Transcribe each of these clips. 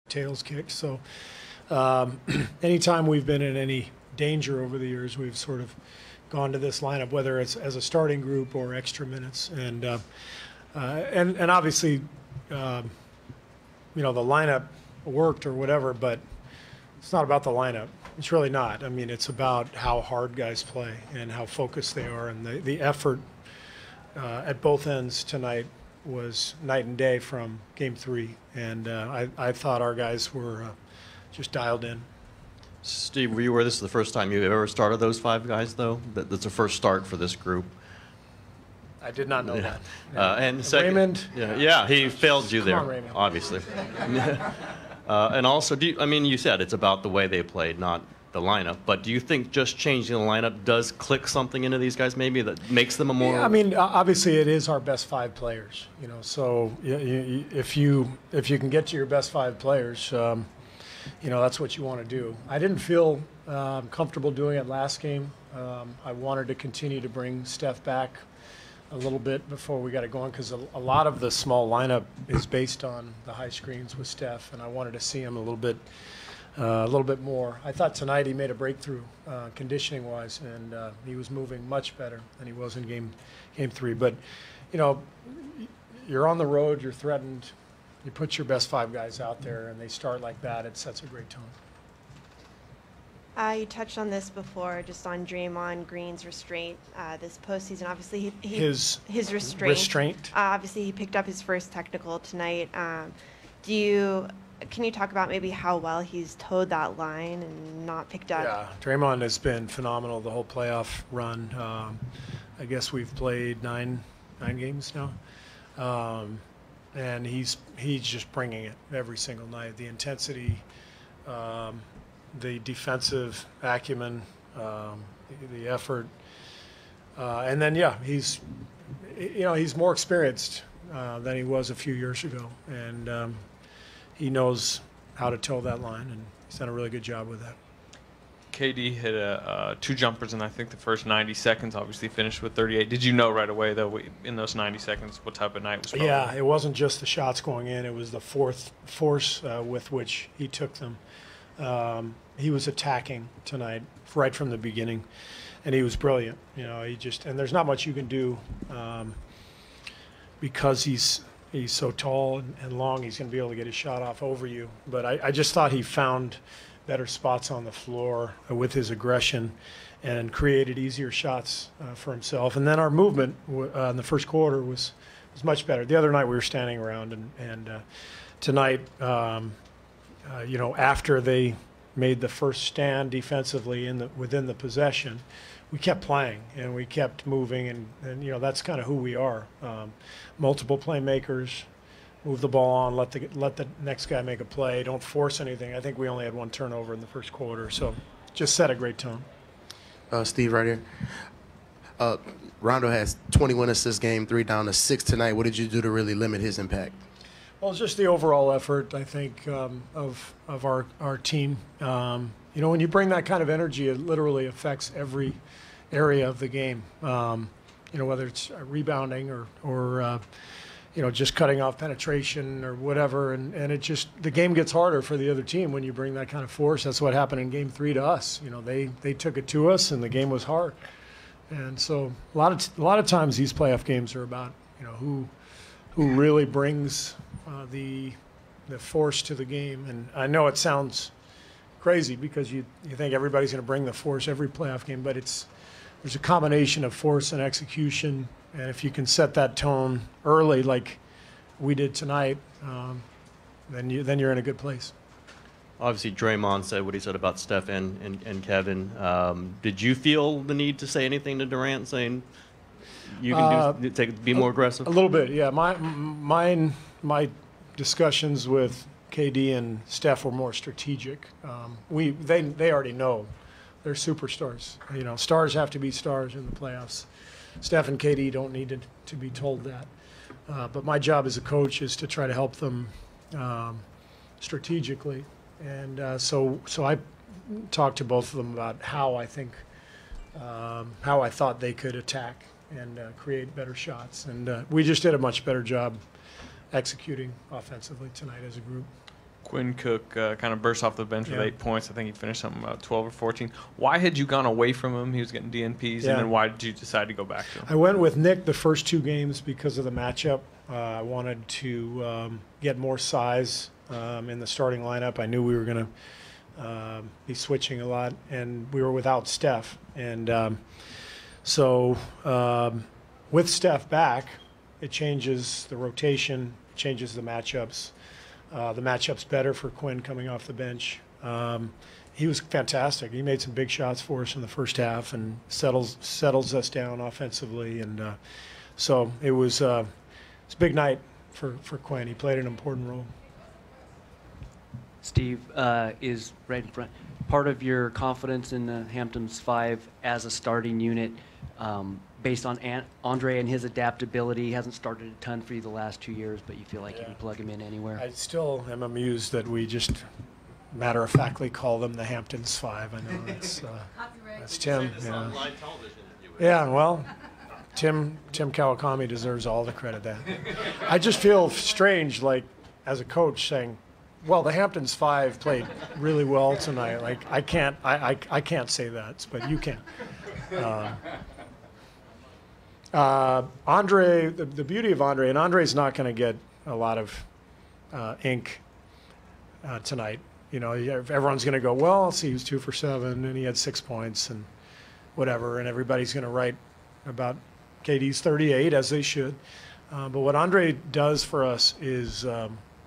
tails kicked. So anytime we've been in any danger over the years, we've sort of gone to this lineup, whether it's as a starting group or extra minutes. And obviously, the lineup worked or whatever, but it's not about the lineup. It's really not. I mean, it's about how hard guys play and how focused they are. And the effort at both ends tonight was night and day from Game 3. And I thought our guys were just dialed in. Steve, were you aware this is the first time you've ever started those 5 guys, though? That's a first start for this group. I did not know that. And second, Raymond. Yeah, he failed you there, on, Raymond. obviously. And also, you said it's about the way they played, not the lineup. But do you think just changing the lineup does click something into these guys, maybe that makes them a more? Yeah, I mean, obviously, it is our best 5 players. So if you can get to your best 5 players, that's what you want to do. I didn't feel comfortable doing it last game. I wanted to continue to bring Steph back a little bit before we got it going, because a lot of the small lineup is based on the high screens with Steph, and I wanted to see him a little bit more. I thought tonight he made a breakthrough conditioning-wise, and he was moving much better than he was in game 3. But you're on the road, you're threatened. You put your best 5 guys out there, and they start like that. It sets a great tone. You touched on this before, just on Draymond Green's restraint this postseason. Obviously, his restraint. Obviously, he picked up his first technical tonight. Can you talk about maybe how well he's towed that line and not picked up? Yeah, Draymond has been phenomenal the whole playoff run. I guess we've played nine games now, and he's just bringing it every single night. The intensity. The defensive acumen, the effort, and then he's more experienced than he was a few years ago, and he knows how to toe that line, and he's done a really good job with that. KD hit 2 jumpers in I think the first 90 seconds. Obviously finished with 38. Did you know right away though in those 90 seconds what type of night was? Probably? Yeah, it wasn't just the shots going in; it was the force with which he took them. He was attacking tonight right from the beginning, and he was brilliant. And there's not much you can do because he's so tall and long. He's going to be able to get his shot off over you. But I just thought he found better spots on the floor with his aggression and created easier shots for himself. And then our movement in the first quarter was much better. The other night we were standing around, and tonight, after they made the first stand defensively within the possession, we kept playing and we kept moving, and that's kind of who we are. Multiple playmakers, move the ball on, let the next guy make a play. Don't force anything. I think we only had 1 turnover in the first quarter, so just set a great tone. Steve, right here. Rondo has 21 assists, game 3, down to 6 tonight. What did you do to really limit his impact? Well, it's just the overall effort, I think, of our team. When you bring that kind of energy, it literally affects every area of the game. Whether it's rebounding or just cutting off penetration or whatever, and the game gets harder for the other team when you bring that kind of force. That's what happened in Game 3 to us. They took it to us, and the game was hard. And so a lot of times these playoff games are about who really brings the force to the game. And I know it sounds crazy because you think everybody's going to bring the force every playoff game, but there's a combination of force and execution, and if you can set that tone early like we did tonight, then you're in a good place. Obviously, Draymond said what he said about Steph and Kevin. Did you feel the need to say anything to Durant, saying you can be more aggressive? A little bit, yeah. My discussions with KD and Steph were more strategic. They already know they're superstars. Stars have to be stars in the playoffs. Steph and KD don't need to be told that. But my job as a coach is to try to help them strategically. And so I talked to both of them about how I thought they could attack and create better shots. And we just did a much better job executing offensively tonight as a group. Quinn Cook kind of burst off the bench with 8 points. I think he finished something about 12 or 14. Why had you gone away from him? He was getting DNPs, and then why did you decide to go back to him? I went with Nick the first 2 games because of the matchup. I wanted to get more size in the starting lineup. I knew we were going to be switching a lot, and we were without Steph. And so with Steph back, it changes the rotation, changes the matchups. The matchup's better for Quinn coming off the bench. He was fantastic. He made some big shots for us in the first half and settles us down offensively. And so it was a big night for Quinn. He played an important role. Steve is right in front. Part of your confidence in the Hamptons 5 as a starting unit, based on Andre and his adaptability, hasn't started a ton for you the last 2 years, but you feel like you can plug him in anywhere? I still am amused that we just matter-of-factly call them the Hamptons 5. I know that's Tim. Yeah, well, Tim Kawakami deserves all the credit. That I just feel strange, like as a coach, saying, "Well, the Hamptons 5 played really well tonight." Like I can't say that, but you can. Andre, the beauty of Andre, and Andre's not going to get a lot of ink tonight. You know, everyone's going to go, well, see, he was 2 for 7, and he had 6 points, and whatever, and everybody's going to write about KD's 38, as they should. But what Andre does for us is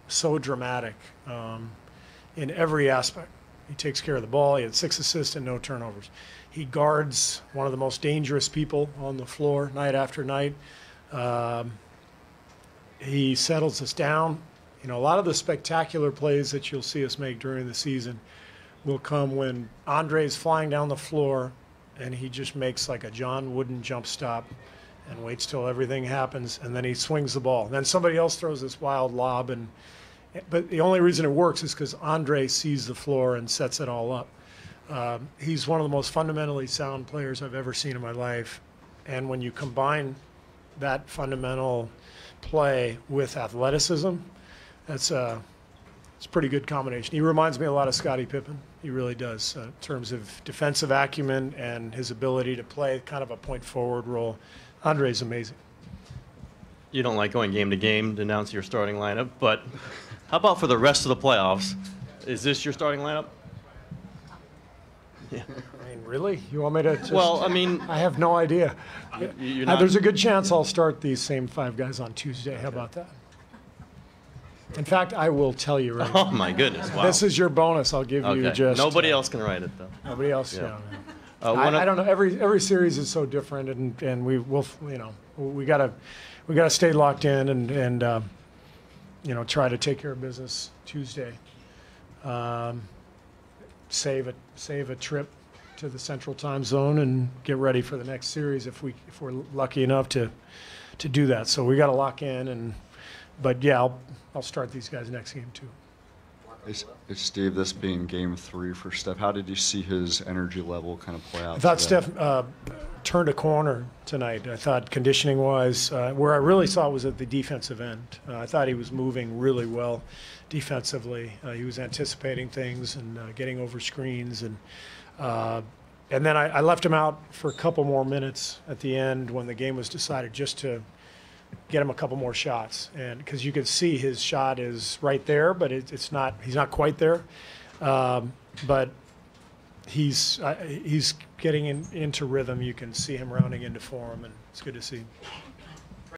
so dramatic in every aspect. He takes care of the ball. He had 6 assists and no turnovers. He guards one of the most dangerous people on the floor night after night. He settles us down. You know, a lot of the spectacular plays that you'll see us make during the season will come when Andre's flying down the floor and he just makes like a John Wooden jump stop and waits till everything happens, and then he swings the ball. And then somebody else throws this wild lob, but the only reason it works is because Andre sees the floor and sets it all up. He's one of the most fundamentally sound players I've ever seen in my life. And when you combine that fundamental play with athleticism, it's a pretty good combination. He reminds me a lot of Scottie Pippen. He really does, in terms of defensive acumen and his ability to play kind of a point forward role. Andre's amazing. You don't like going game to game to announce your starting lineup, but how about for the rest of the playoffs? Is this your starting lineup? Yeah. I mean, really? You want me to just... Well, I mean... I have no idea. There's a good chance I'll start these same 5 guys on Tuesday. How about that? In fact, I will tell you right now. Oh, my goodness. Wow. This is your bonus. I'll give you just... Nobody else can write it, though. Nobody else, yeah. I don't know. Every series is so different, and we gotta stay locked in and try to take care of business Tuesday. Save a trip to the Central Time Zone and get ready for the next series if we're lucky enough to do that. So we got to lock in, but yeah, I'll start these guys next game too. It's Steve, this being game 3 for Steph, how did you see his energy level kind of play out? I thought today? Steph turned a corner tonight. I thought conditioning-wise, where I really saw it was at the defensive end. I thought he was moving really well defensively. He was anticipating things and getting over screens. And then I left him out for a couple more minutes at the end when the game was decided, just to get him a couple more shots, and because you could see his shot is right there, but he's not quite there, but he's getting into rhythm. You can see him rounding into form, and it's good to see.